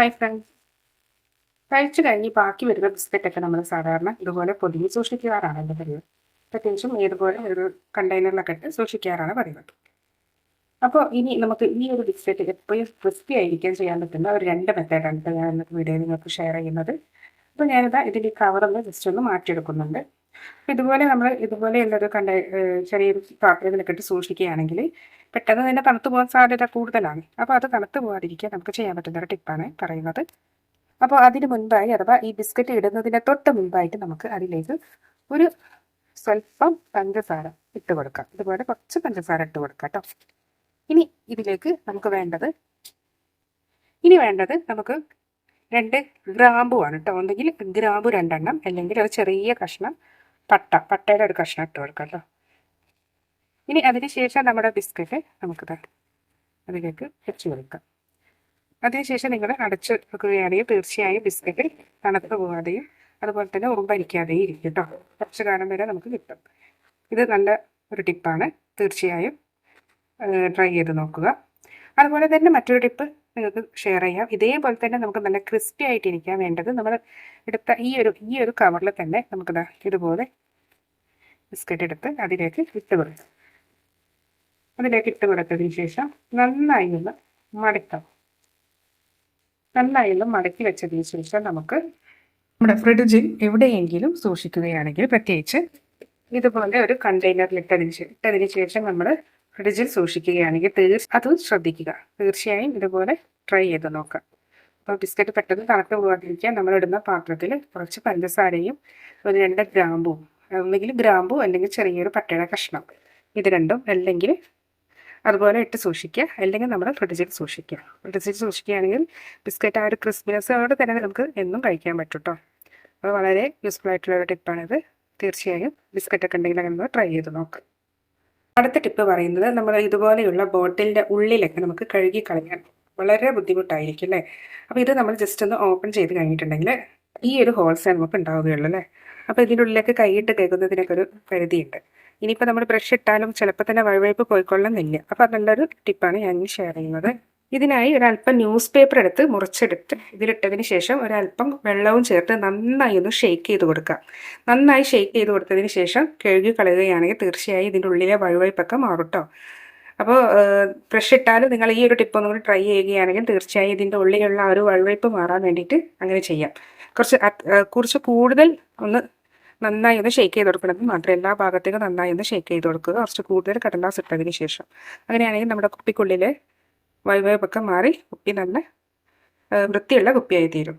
Hi friends. കഴിച്ചു കഴിഞ്ഞ് ബാക്കി വരുന്ന ബിസ്ക്കറ്റൊക്കെ നമ്മൾ സാധാരണ ഇതുപോലെ പൊതിഞ്ഞ് സൂക്ഷിക്കാറാണല്ലോ പതിവ്. പ്രത്യേകിച്ചും ഇതുപോലെ ഒരു കണ്ടെയ്നറിലൊക്കെ ഇട്ട് സൂക്ഷിക്കാറാണ് പതിവ്. അപ്പോൾ ഇനി നമുക്ക് ഈ ഒരു ബിസ്ക്കറ്റ് എപ്പോഴും ക്രിസ്പി ആയിരിക്കാൻ ചെയ്യാൻ പറ്റുന്ന ഒരു 2 മെത്തേഡാണ് ഇപ്പോൾ ഞാൻ ഇന്നത്തെ വീഡിയോയിൽ നിങ്ങൾക്ക് ഷെയർ ചെയ്യുന്നത്. അപ്പോൾ ഞാനിതാ ഇതിൻ്റെ കവറൊന്ന് ജസ്റ്റ് ഒന്ന് മാറ്റിയെടുക്കുന്നുണ്ട്. അപ്പോൾ ഇതുപോലെ നമ്മൾ ഇതുപോലെയുള്ളൊരു ചെറിയൊരു പാത്രത്തിലൊക്കെ ഇട്ട് സൂക്ഷിക്കുകയാണെങ്കിൽ പെട്ടെന്ന് തന്നെ തണുത്ത് പോകാൻ സാധ്യത കൂടുതലാണ്. അപ്പോൾ അത് തണുത്ത് പോകാതിരിക്കാൻ നമുക്ക് ചെയ്യാൻ പറ്റുന്ന ഒരു ടിപ്പാണ് പറയുന്നത്. അപ്പോൾ അതിന് മുൻപായി അഥവാ ഈ ബിസ്ക്കറ്റ് ഇടുന്നതിന് തൊട്ട് മുൻപായിട്ട് നമുക്ക് അതിലേക്ക് ഒരു സ്വല്പം പഞ്ചസാര ഇട്ട് കൊടുക്കാം. ഇതുപോലെ കുറച്ച് പഞ്ചസാര ഇട്ട് കൊടുക്കാം കേട്ടോ. ഇതിലേക്ക് നമുക്ക് വേണ്ടത് നമുക്ക് 2 ഗ്രാമ്പുവാണ് കേട്ടോ. ഒന്നെങ്കിൽ ഗ്രാമ്പു 2 എണ്ണം, അല്ലെങ്കിൽ ഒരു ചെറിയ കഷ്ണം പട്ടയുടെ ഒരു കഷ്ണം ഇട്ട് കൊടുക്കാം കേട്ടോ. അതിന് ശേഷം നമ്മുടെ ബിസ്ക്കറ്റ് നമുക്ക് അതിലേക്ക് വെച്ച് കൊടുക്കാം. അതിനുശേഷം നിങ്ങൾ അടച്ച് വെക്കുകയാണെങ്കിൽ തീർച്ചയായും ബിസ്ക്കറ്റ് തണുത്ത് പോകാതെയും അതുപോലെ തന്നെ ഉറുമ്പരിക്കാതെയും ഇരിക്കും കേട്ടോ. കുറച്ച് കാലം വരെ നമുക്ക് കിട്ടും. ഇത് നല്ല ഒരു ടിപ്പാണ്, തീർച്ചയായും ട്രൈ ചെയ്ത് നോക്കുക. അതുപോലെ തന്നെ മറ്റൊരു ടിപ്പ് നിങ്ങൾക്ക് ഷെയർ ചെയ്യാം. ഇതേപോലെ തന്നെ നമുക്ക് നല്ല ക്രിസ്പി ആയിട്ടിരിക്കാൻ വേണ്ടത് നമ്മൾ എടുത്ത ഈ ഒരു കവറിൽ തന്നെ നമുക്ക് ഇതുപോലെ ബിസ്ക്കറ്റ് എടുത്ത് അതിലേക്ക് ഇട്ട് കൊടുക്കാം. അതിലേക്ക് ഇട്ട് കൊടുത്തതിന് ശേഷം നന്നായി ഒന്ന് മടക്കാം. നന്നായി മടക്കി വെച്ചതിന് ശേഷം നമുക്ക് നമ്മുടെ ഫ്രിഡ്ജിൽ എവിടെയെങ്കിലും സൂക്ഷിക്കുകയാണെങ്കിൽ, പ്രത്യേകിച്ച് ഇതുപോലെ ഒരു കണ്ടെയ്നറിൽ ഇട്ടതിന് ശേഷം നമ്മൾ ഫ്രിഡ്ജിൽ സൂക്ഷിക്കുകയാണെങ്കിൽ അത് ശ്രദ്ധിക്കുക. തീർച്ചയായും ഇതുപോലെ ട്രൈ ചെയ്ത് നോക്കാം. അപ്പോൾ ബിസ്ക്കറ്റ് പെട്ടെന്ന് തണുത്ത് പോകാതിരിക്കാൻ നമ്മളിടുന്ന പാത്രത്തിൽ കുറച്ച് പഞ്ചസാരയും ഒരു 2 ഗ്രാമ്പും, ഒന്നെങ്കിൽ ഗ്രാമ്പു അല്ലെങ്കിൽ ചെറിയൊരു പട്ടയുടെ കഷ്ണം, ഇത് രണ്ടും അല്ലെങ്കിൽ അതുപോലെ ഇട്ട് സൂക്ഷിക്കുക. അല്ലെങ്കിൽ നമ്മൾ ഫ്രിഡ്ജിൽ സൂക്ഷിക്കുക. ഫ്രിഡ്ജിൽ സൂക്ഷിക്കുകയാണെങ്കിൽ ബിസ്ക്കറ്റ് ആ ഒരു ക്രിസ്പിനെസ്സോടെ തന്നെ നമുക്ക് എന്നും കഴിക്കാൻ പറ്റും കേട്ടോ. അപ്പോൾ വളരെ യൂസ്ഫുൾ ആയിട്ടുള്ള ഒരു ടിപ്പാണിത്. തീർച്ചയായും ബിസ്ക്കറ്റൊക്കെ ഉണ്ടെങ്കിൽ അങ്ങനെ ട്രൈ ചെയ്ത് നോക്കാം. അടുത്ത ടിപ്പ് പറയുന്നത്, നമ്മൾ ഇതുപോലെയുള്ള ബോട്ടിലിൻ്റെ ഉള്ളിലൊക്കെ നമുക്ക് കഴുകി കളയാൻ വളരെ ബുദ്ധിമുട്ടായിരിക്കും അല്ലേ. അപ്പോൾ ഇത് നമ്മൾ ജസ്റ്റ് ഒന്ന് ഓപ്പൺ ചെയ്ത് കഴിഞ്ഞിട്ടുണ്ടെങ്കിൽ ഈ ഒരു ഹോൾസേ നമുക്ക് ഉണ്ടാവുകയുള്ളൂ അല്ലേ. അപ്പോൾ ഇതിൻ്റെ ഉള്ളിലേക്ക് കൈയിട്ട് കേൾക്കുന്നതിനൊക്കെ ഒരു പരിധിയുണ്ട്. ഇനിയിപ്പോൾ നമ്മൾ ബ്രഷ് ഇട്ടാലും ചിലപ്പോൾ തന്നെ വഴുവഴുപ്പ് പോയിക്കൊള്ളുന്നില്ല. അപ്പോൾ അത് നല്ലൊരു ടിപ്പാണ് ഞാൻ ഷെയർ ചെയ്യുന്നത്. ഇതിനായി ഒരല്പം ന്യൂസ് പേപ്പർ എടുത്ത് മുറിച്ചെടുത്ത് ഇതിലിട്ടതിന് ശേഷം ഒരല്പം വെള്ളവും ചേർത്ത് നന്നായി ഒന്ന് ഷെയ്ക്ക് ചെയ്ത് കൊടുക്കുക. നന്നായി ഷെയ്ക്ക് ചെയ്ത് കൊടുത്തതിന് ശേഷം കഴുകി കളയുകയാണെങ്കിൽ തീർച്ചയായും ഇതിൻ്റെ ഉള്ളിലെ വഴുവഴുപ്പൊക്കെ മാറും കേട്ടോ. അപ്പോൾ ബ്രഷ് ഇട്ടാലും നിങ്ങൾ ഈ ഒരു ടിപ്പ് ഒന്നും കൂടി ട്രൈ ചെയ്യുകയാണെങ്കിൽ തീർച്ചയായും ഇതിൻ്റെ ഉള്ളിലുള്ള ആ ഒരു വഴുവഴുപ്പ് മാറാൻ വേണ്ടിയിട്ട് അങ്ങനെ ചെയ്യാം. കുറച്ച് കൂടുതൽ ഒന്ന് നന്നായി ഒന്ന് ഷെയ്ക്ക് ചെയ്ത് കൊടുക്കണമെന്ന് മാത്രം, എല്ലാ ഭാഗത്തേക്കും നന്നായി ഒന്ന് ഷെയ്ക്ക് ചെയ്ത് കൊടുക്കുക. കുറച്ച് കൂടുതൽ കടലാസ് ഇട്ടതിന് ശേഷം. അങ്ങനെയാണെങ്കിൽ നമ്മുടെ കുപ്പിക്കുള്ളിലെ വഴുവഴുപ്പൊക്കെ മാറി കുപ്പി നല്ല വൃത്തിയുള്ള കുപ്പിയായി തീരും.